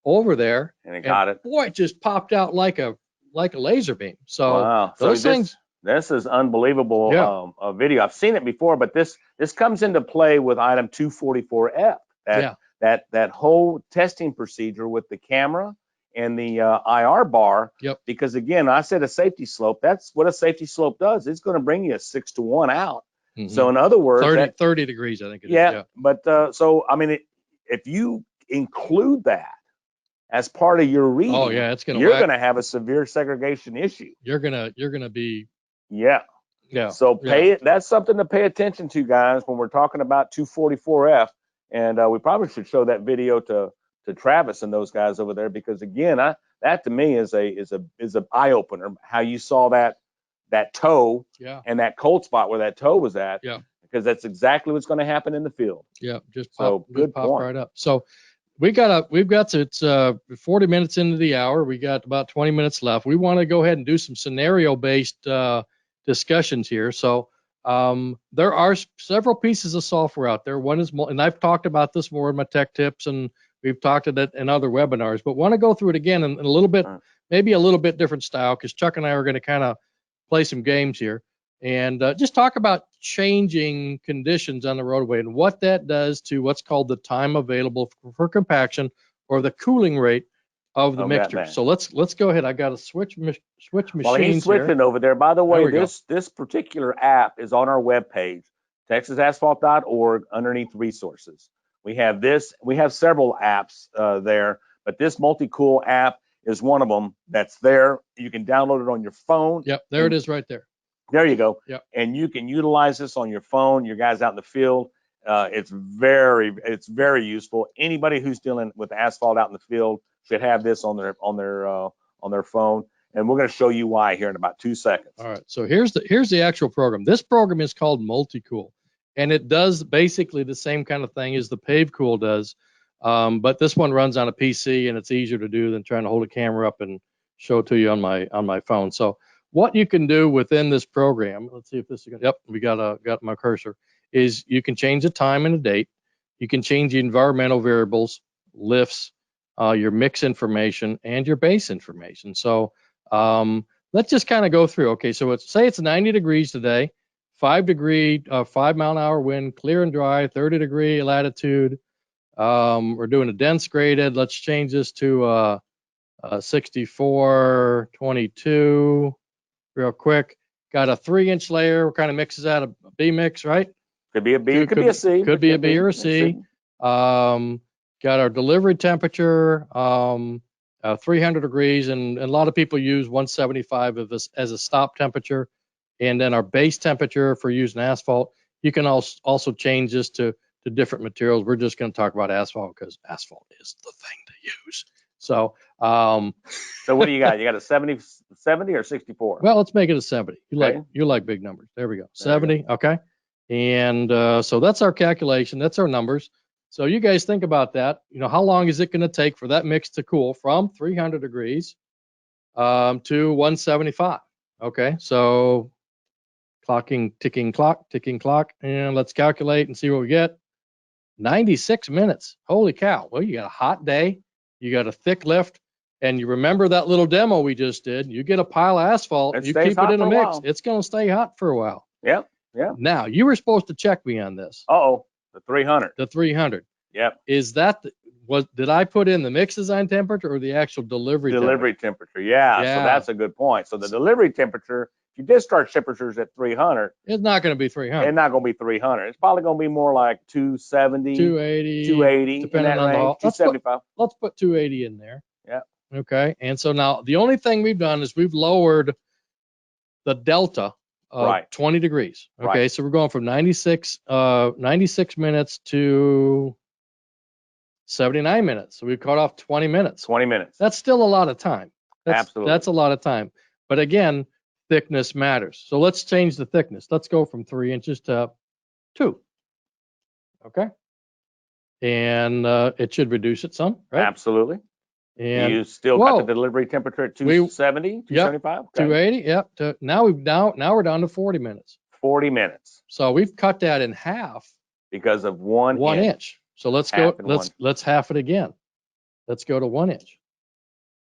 over there, and it got it. Boy, it just popped out like a laser beam. So those things. This is unbelievable video. I've seen it before, but this comes into play with item 244F. That whole testing procedure with the camera and the IR bar. Yep. Because again, I said a safety slope. That's what a safety slope does. It's going to bring you a 6-to-1 out. Mm-hmm. So in other words, 30 degrees, I think it is. Yeah. But so I mean, if you include that as part of your reading, you're going to have a severe segregation issue. You're going to be. Yeah. So that's something to pay attention to, guys, when we're talking about 244F. And we probably should show that video to Travis and those guys over there, because again, that to me is a eye opener. How you saw that toe and that cold spot where that toe was at. Yeah. Because that's exactly what's going to happen in the field. Yeah. Just pop right up. So it's 40 minutes into the hour. We got about 20 minutes left. We want to go ahead and do some scenario based discussions here. So There are several pieces of software out there. One is, and I've talked about this more in my tech tips, and we've talked about it in other webinars, but want to go through it again in a little bit, maybe a little bit different style, because Chuck and I are going to kind of play some games here and just talk about changing conditions on the roadway and what that does to what's called the time available for compaction, or the cooling rate of the mixture. So let's go ahead. I got to switch machines While he's switching here. over there, by the way, There we this particular app is on our webpage, TexasAsphalt.org, underneath resources. We have this. We have several apps there, but this multi-cool app is one of them that's there. You can download it on your phone. Yep, there it is right there. There you go. Yep. And you can utilize this on your phone. Your guys out in the field. It's very useful. Anybody who's dealing with asphalt out in the field should have this on their phone. And we're going to show you why here in about 2 seconds. All right. So here's the actual program. This program is called Multi-Cool, and it does basically the same kind of thing as the PaveCool does. But this one runs on a PC, and it's easier to do than trying to hold a camera up and show it to you on my phone. So what you can do within this program, let's see if this is going to, yep, we got my cursor, is you can change the time and the date. You can change the environmental variables, lifts, your mix information, and your base information. So let's just kind of go through. Okay, so say it's 90 degrees today, 5 mile an hour wind, clear and dry, 30-degree latitude. We're doing a dense graded. Let's change this to 64-22 real quick. Got a 3-inch layer. What kind of mix is that? A B mix, right? Could be a B, could be a C. Could be a B or a C. Got our delivery temperature, 300 degrees, and a lot of people use 175 as a stop temperature. And then our base temperature for using asphalt. You can also change this to different materials. We're just going to talk about asphalt because asphalt is the thing to use. So, so what do you got? You got a 70 or 64? Well, let's make it a 70. You like big numbers. There we go. 70. Okay. And so that's our calculation. That's our numbers. So you guys think about that. You know, how long is it going to take for that mix to cool from 300 degrees to 175? Okay. So ticking clock, and let's calculate and see what we get. 96 minutes. Holy cow. Well, you got a hot day. You got a thick lift. And you remember that little demo we just did. You get a pile of asphalt, you keep it in a mix. It's going to stay hot for a while. Yep. Now, you were supposed to check me on this. The 300. The 300. Yep. Is that, did I put in the mix design temperature or the actual delivery temperature? Yeah. So that's a good point. So the delivery temperature, if you discharge temperatures at 300, it's not going to be 300. It's not going to be 300. It's probably going to be more like 270, 280, depending on the haul. 275. Let's put 280 in there. Yeah. Okay. And so now the only thing we've done is we've lowered the delta of 20 degrees. Okay. Right. So we're going from 96 minutes to 79 minutes. So we've cut off 20 minutes. 20 minutes. That's still a lot of time. Absolutely. That's a lot of time. But again, thickness matters. So let's change the thickness. Let's go from 3 inches to 2. Okay. And it should reduce it some, right? Absolutely. And you still got the delivery temperature at 270, 275? Yep, 280, yep. Now we're down to 40 minutes. 40 minutes. So we've cut that in half. Because of one inch. So let's half it again. Let's go to 1 inch.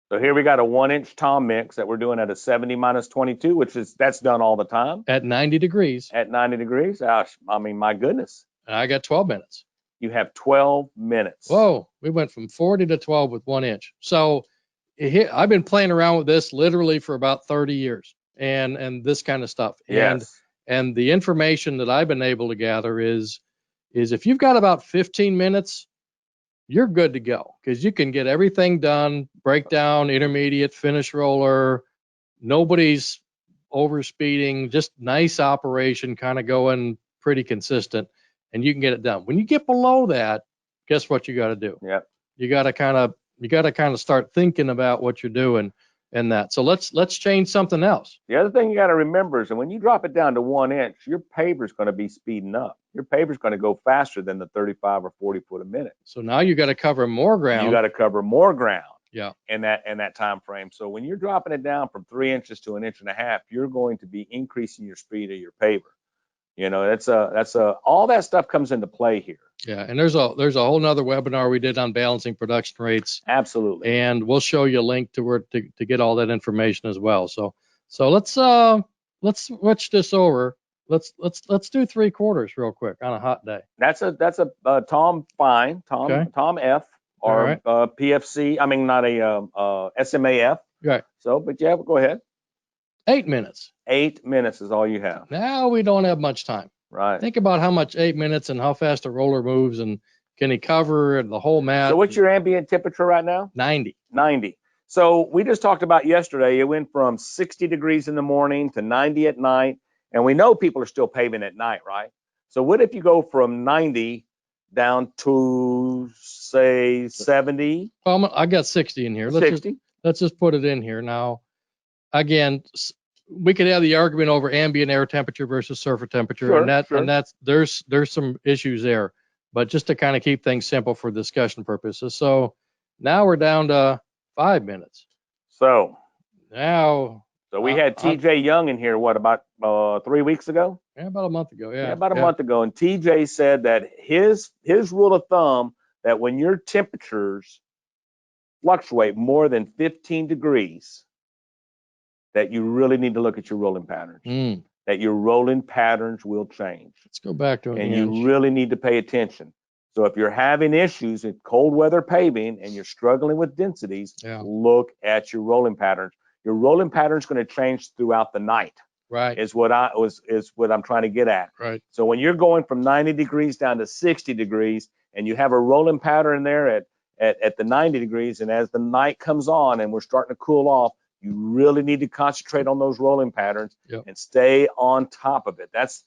So here we got a 1 inch tom mix that we're doing at a 70 minus 22, that's done all the time. At 90 degrees. At 90 degrees. Gosh, I mean, my goodness. And I got 12 minutes. You have 12 minutes. Whoa, we went from 40 to 12 with 1 inch. So I've been playing around with this literally for about 30 years and this kind of stuff. Yes. And the information that I've been able to gather is if you've got about 15 minutes, you're good to go because you can get everything done, breakdown, intermediate, finish roller. Nobody's overspeeding, just nice operation, kind of going pretty consistent. And you can get it done. When you get below that, guess what you got to do? Yep. You got to kind of start thinking about what you're doing and that. So let's change something else. The other thing you got to remember is that when you drop it down to 1 inch, your paver is going to be speeding up. Your paver is going to go faster than the 35 or 40 foot a minute. So now you got to cover more ground. You got to cover more ground. Yeah. In that time frame. So when you're dropping it down from 3 inches to 1.5 inches, you're going to be increasing your speed of your paver. You know, that's all that stuff comes into play here. Yeah, and there's a whole nother webinar we did on balancing production rates, Absolutely. and we'll show you a link to where to get all that information as well. So let's switch this over. Let's do 3/4 real quick on a hot day. That's a Tom Fine, Okay. Tom F All or right. PFC. I mean, not a SMAF. Right. So, but yeah, go ahead. 8 minutes. 8 minutes is all you have. Now we don't have much time. Right. Think about how much 8 minutes and how fast a roller moves, and can he cover the whole mat? So what's your ambient temperature right now? 90. 90. So we just talked about yesterday, it went from 60 degrees in the morning to 90 at night. And we know people are still paving at night, right? So what if you go from 90 down to, say, 70? Well, I got 60 in here. 60. Let's just put it in here. Now, again, we could have the argument over ambient air temperature versus surface temperature, Sure, and that's there's some issues there. But just to kind of keep things simple for discussion purposes. So now we're down to 5 minutes. So now. So we had TJ Young in here, what, about 3 weeks ago? Yeah, about a month ago. Yeah, about a month ago. And TJ said that his rule of thumb, that when your temperatures fluctuate more than 15 degrees, that you really need to look at your rolling patterns. That your rolling patterns will change. Let's go back to an And inch. you really need to pay attention. So if you're having issues in cold weather paving and you're struggling with densities, look at your rolling patterns. Your rolling pattern is going to change throughout the night. Right. Is what I'm trying to get at. Right. So when you're going from 90 degrees down to 60 degrees and you have a rolling pattern there at the 90 degrees, and as the night comes on and we're starting to cool off, you really need to concentrate on those rolling patterns and stay on top of it. That's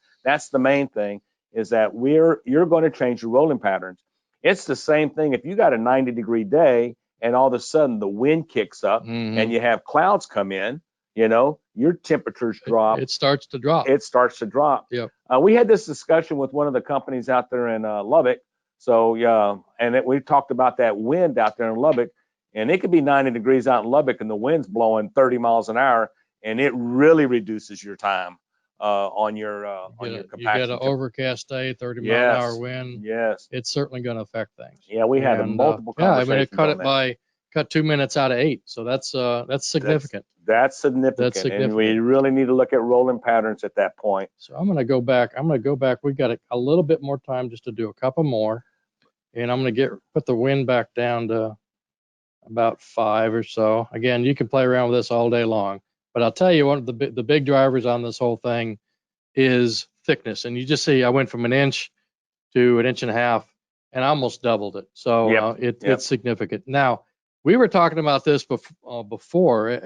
the main thing, is that you're going to change your rolling patterns. It's the same thing if you got a 90-degree day and all of a sudden the wind kicks up and you have clouds come in, you know, your temperatures drop. It starts to drop. It starts to drop. Yep. We had this discussion with one of the companies out there in Lubbock. So yeah, and we talked about that wind out there in Lubbock, and it could be 90 degrees out in Lubbock and the wind's blowing 30 miles an hour, and it really reduces your time on your compaction. You get an overcast day, 30 mile an hour wind. Yes. It's certainly going to affect things. Yeah, we had multiple conversations. Yeah, I mean, it cut 2 minutes out of 8, so that's significant. That's significant. And we really need to look at rolling patterns at that point. So I'm going to go back. We've got a little bit more time just to do a couple more, and I'm going to put the wind back down to about 5 or so. Again, you can play around with this all day long, but I'll tell you, one of the big drivers on this whole thing is thickness. And you just see I went from 1 inch to 1.5 inches, and I almost doubled it. So it's significant. Now, we were talking about this before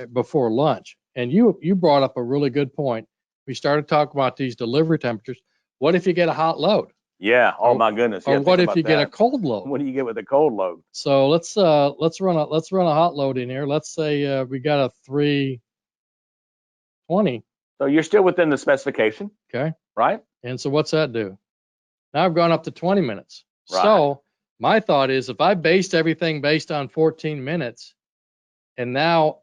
lunch, and you brought up a really good point. We started talking about these delivery temperatures. What if you get a hot load? Yeah. Oh my goodness. Or what if you get a cold load? What do you get with a cold load? So let's run a hot load in here. Let's say we got a 320. So you're still within the specification. Okay. Right. And so what's that do? Now I've gone up to 20 minutes. Right. So my thought is, if I based everything based on 14 minutes, and now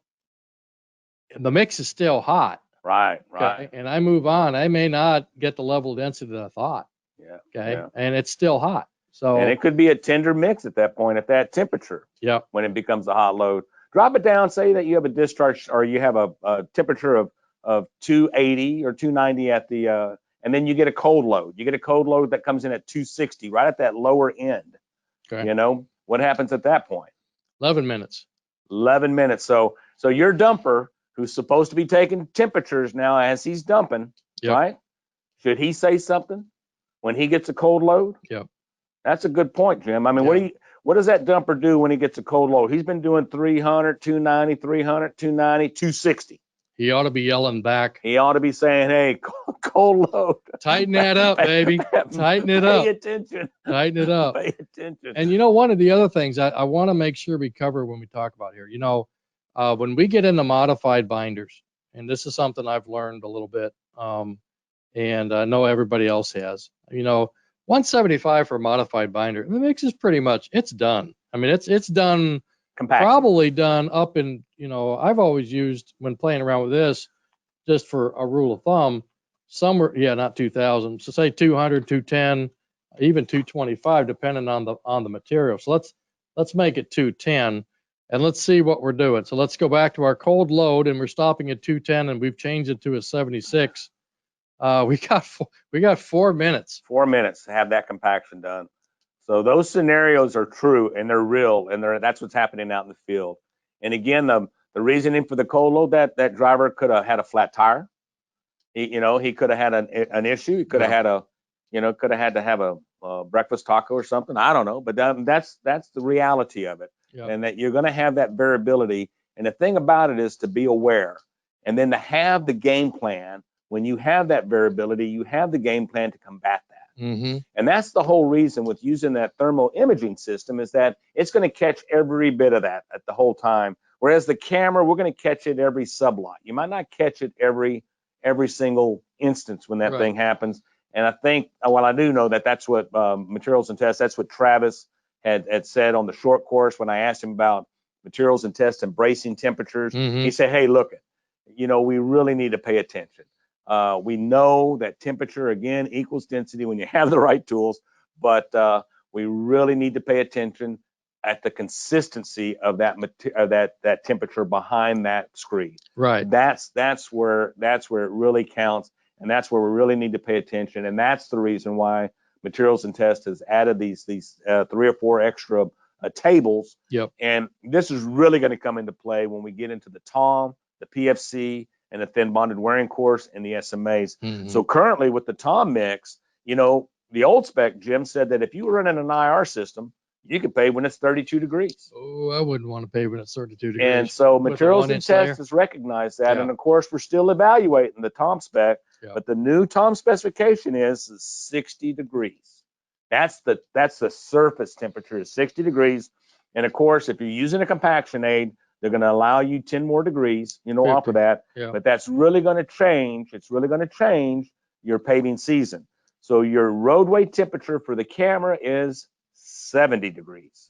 the mix is still hot. Right. Okay, and I move on, I may not get the level of density that I thought. Yeah. Okay. Yeah. And it's still hot. So. And it could be a tender mix at that point, at that temperature. Yeah. When it becomes a hot load, drop it down. Say that you have a discharge, or you have a temperature of 280 or 290 at the, and then you get a cold load. You get a cold load that comes in at 260, right at that lower end. Okay. You know, what happens at that point? 11 minutes. 11 minutes. So your dumper, who's supposed to be taking temperatures now as he's dumping, right? Should he say something when he gets a cold load? Yep. That's a good point, Jim. I mean, what does that dumper do when he gets a cold load? He's been doing 300, 290, 300, 290, 260. He ought to be yelling back. He ought to be saying, hey, cold load. Tighten that up, baby. Tighten it up. Pay attention. Tighten it up. Pay attention. And you know, one of the other things I want to make sure we cover when we talk about here, you know, when we get into modified binders, and this is something I've learned a little bit, and I know everybody else has, you know, 175 for a modified binder, the mix is pretty much, it's done. I mean, it's done. Compaction. Probably done up in, you know, I've always used, when playing around with this, just for a rule of thumb, somewhere, yeah, not 2000. So say 200, 210, even 225, depending on the material. So let's make it 210, and let's see what we're doing. So let's go back to our cold load, and we're stopping at 210, and we've changed it to a 76. We got 4 minutes. 4 minutes to have that compaction done. So those scenarios are true and they're real, and that's what's happening out in the field. And again, the reasoning for the cold load, that driver could have had a flat tire. He could have had an issue. He could have had had to have a breakfast taco or something. I don't know, but that's the reality of it. Yep. And that you're going to have that variability. And the thing about it is to be aware, and then to have the game plan. When you have that variability, you have the game plan to combat that. Mm-hmm. And that's the whole reason with using that thermal imaging system, is that it's going to catch every bit of that at the whole time. Whereas the camera, we're going to catch it every sublot. You might not catch it every single instance when that thing happens. And I think, well, I do know that's what materials and tests, that's what Travis had said on the short course when I asked him about materials and tests and bracing temperatures. Mm-hmm. He said, hey, look, we really need to pay attention. We know that temperature, again, equals density when you have the right tools, but we really need to pay attention at the consistency of that temperature behind that screed. Right. That's where it really counts, and that's where we really need to pay attention. And that's the reason why Materials and Test has added these 3 or 4 extra tables. Yep. And this is really going to come into play when we get into the TOM, the PFC, and the thin bonded wearing course and the SMAs. Mm-hmm. So currently with the TOM mix, the old spec, Jim said that if you were running an IR system, you could pave when it's 32 degrees. Oh, I wouldn't want to pave when it's 32 degrees. And so Materials and Test has recognized that. Yeah. And of course, we're still evaluating the TOM spec, but the new TOM specification is 60 degrees. That's the surface temperature is 60 degrees. And of course, if you're using a compaction aid, they're going to allow you 10 more degrees, off of that. Yeah. But that's really going to change. It's really going to change your paving season. So your roadway temperature for the camera is 70 degrees.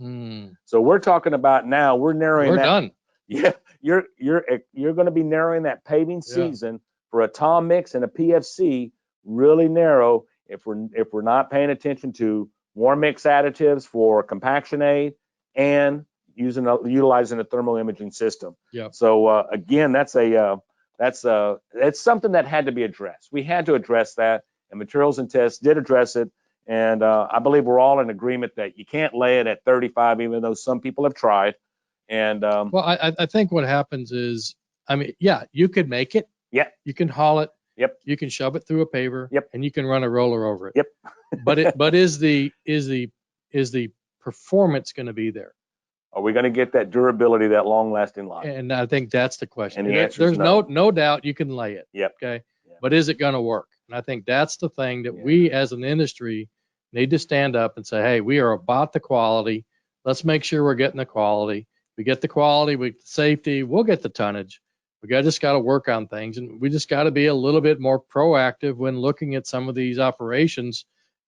So we're talking about now we're narrowing. We're done. Yeah, you're going to be narrowing that paving season for a TOM mix and a PFC really narrow if we're not paying attention to warm mix additives for compaction aid and utilizing a thermal imaging system. Yeah. So again, that's something that had to be addressed. We had to address that, and Materials and Tests did address it. And I believe we're all in agreement that you can't lay it at 35, even though some people have tried. And well, I think what happens is, you could make it. Yeah. You can haul it. Yep. You can shove it through a paver. Yep. And you can run a roller over it. Yep. but is the performance going to be there? Are we going to get that durability, that long-lasting life? And I think that's the question. And the answer is there's no doubt you can lay it. Yep. Okay. Yep. But is it going to work? And I think that's the thing that we as an industry need to stand up and say, hey, we are about the quality. Let's make sure we're getting the quality. We get the quality, we get the safety, we'll get the tonnage. Just got to work on things, and we just got to be a little bit more proactive when looking at some of these operations,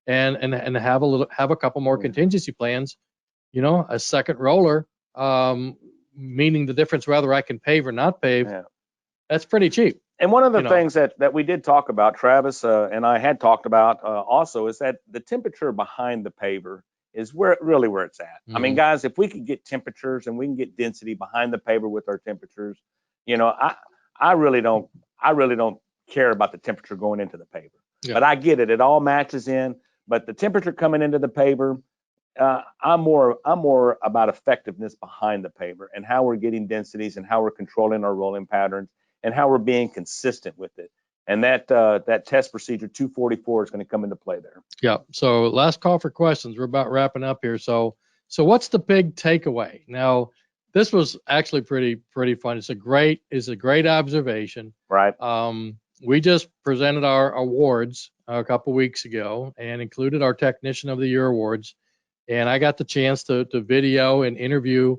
and have a couple more contingency plans. A second roller, meaning the difference whether I can pave or not pave. Yeah. That's pretty cheap. And one of the things that we did talk about, Travis and I had talked about also, is that the temperature behind the paver is where it's at. Mm-hmm. I mean, guys, if we could get temperatures and we can get density behind the paver with our temperatures, I really don't care about the temperature going into the paver. Yeah. But I get it. It all matches in. But the temperature coming into the paver, I'm more about effectiveness behind the paver and how we're getting densities and how we're controlling our rolling patterns and how we're being consistent with it. And that test procedure 244 is going to come into play there. Yeah. So last call for questions. We're about wrapping up here. So what's the big takeaway? Now, this was actually pretty fun. It's a great observation. Right. We just presented our awards a couple weeks ago and included our Technician of the Year awards. And I got the chance to video and interview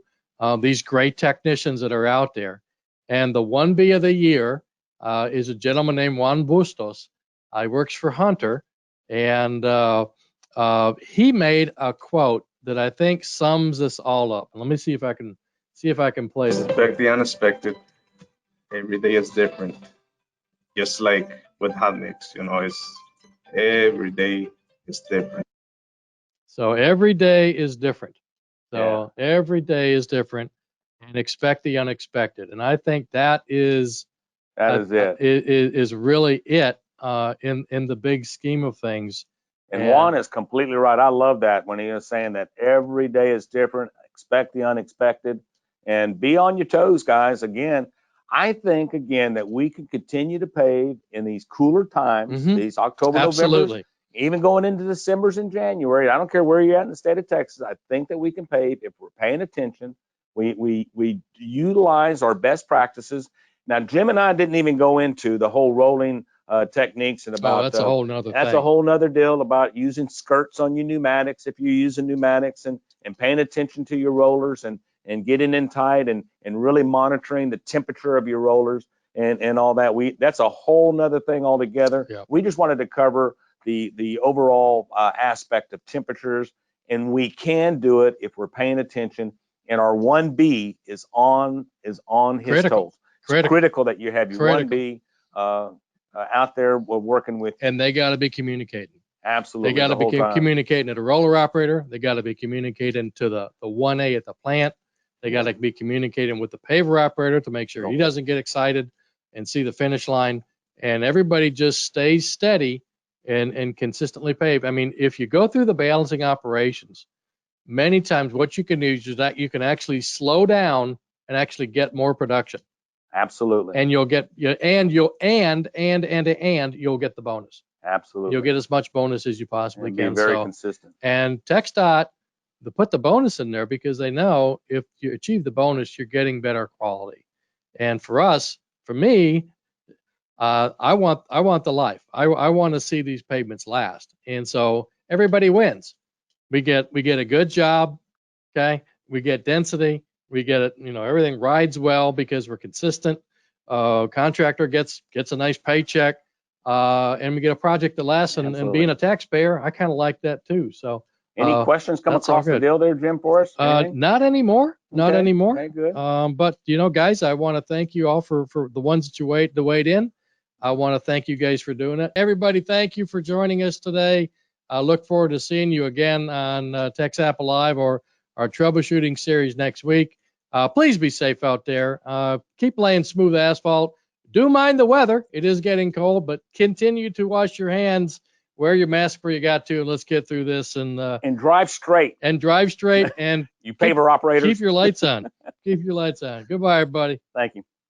these great technicians that are out there. And the 1B of the year is a gentleman named Juan Bustos. He works for Hunter, and he made a quote that I think sums this all up. Let me see if I can play this. Expect the unexpected. Every day is different. Just like with hot mix. You know, it's every day is different. So every day is different. So every day is different, and expect the unexpected. And I think that is it. is really it in the big scheme of things. And Juan is completely right. I love that when he was saying that every day is different. Expect the unexpected and be on your toes, guys. Again, I think again that we can continue to pave in these cooler times, these October, November, even going into December's and January. I don't care where you're at in the state of Texas. I think that we can pave if we're paying attention. We utilize our best practices. Now, Jim and I didn't even go into the whole rolling techniques and about that's a whole nother that's a whole nother deal about using skirts on your pneumatics if you're using pneumatics, and paying attention to your rollers and getting in tight and really monitoring the temperature of your rollers and all that. That's a whole nother thing altogether. Yep. We just wanted to cover the overall aspect of temperatures, and we can do it if we're paying attention. And our 1B is on his toes. It's critical that you have your 1B out there working with. And they got to be communicating. Absolutely. They got to be communicating to the roller operator. They got to be communicating to the 1A at the plant. They got to be communicating with the paver operator to make sure he doesn't get excited and see the finish line. And everybody just stays steady and consistently pave. I mean, if you go through the balancing operations, many times what you can do is that you can actually slow down and actually get more production. Absolutely. And you'll get you'll get the bonus. Absolutely. You'll get as much bonus as you possibly can. Be very consistent. And TxDOT, they put the bonus in there because they know if you achieve the bonus, you're getting better quality. And for us, for me, I want the life. I want to see these pavements last. And so everybody wins. We get a good job. Okay. We get density. We get it, everything rides well because we're consistent. Contractor gets a nice paycheck, and we get a project that lasts. And being a taxpayer, I kind of like that too. So, any questions come across the deal there, Jim, for us? Not anymore. Not anymore. Okay, good. But guys, I want to thank you all for the ones that you weighed in. I want to thank you guys for doing it. Everybody, thank you for joining us today. I look forward to seeing you again on TXAPA Live or our troubleshooting series next week. Please be safe out there. Keep laying smooth asphalt. Do mind the weather. It is getting cold, but continue to wash your hands, wear your mask where you got to, and let's get through this. And drive straight. And you paver operators. Keep your lights on. Keep your lights on. Goodbye, everybody. Thank you.